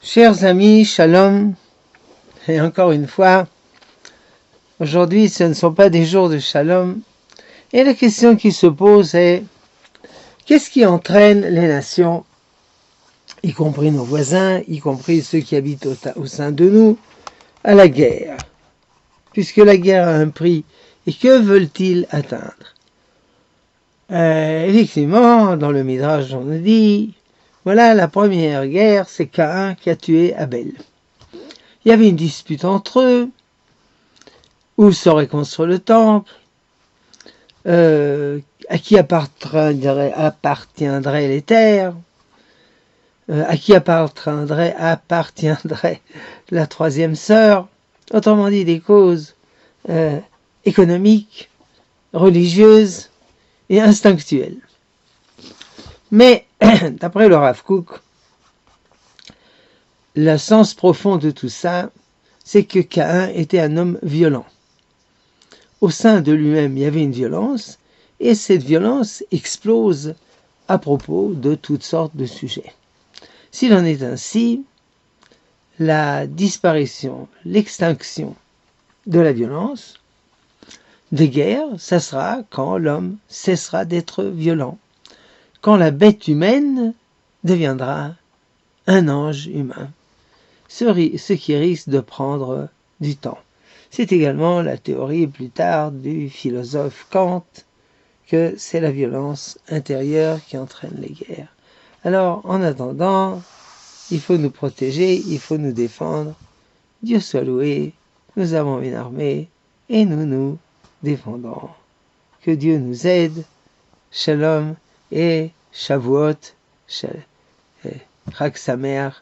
Chers amis, shalom, et encore une fois, aujourd'hui ce ne sont pas des jours de shalom, et la question qui se pose est, qu'est-ce qui entraîne les nations, y compris nos voisins, y compris ceux qui habitent au sein de nous, à la guerre? Puisque la guerre a un prix, et que veulent-ils atteindre? Effectivement, dans le Midrash, on nous dit, voilà, la première guerre, c'est Caïn qui a tué Abel. Il y avait une dispute entre eux, où serait construit le temple, à qui appartiendraient les terres, à qui appartiendrait la troisième sœur, autrement dit des causes économiques, religieuses et instinctuelles. Mais, d'après le Rav Kook, le sens profond de tout ça, c'est que Caïn était un homme violent. Au sein de lui-même, il y avait une violence, et cette violence explose à propos de toutes sortes de sujets. S'il en est ainsi, la disparition, l'extinction de la violence, des guerres, ça sera quand l'homme cessera d'être violent, quand la bête humaine deviendra un ange humain, ce qui risque de prendre du temps. C'est également la théorie plus tard du philosophe Kant, que c'est la violence intérieure qui entraîne les guerres. Alors, en attendant, il faut nous protéger, il faut nous défendre. Dieu soit loué, nous avons une armée et nous nous défendons. Que Dieu nous aide. Shalom et Shavuot, Chag Sameach.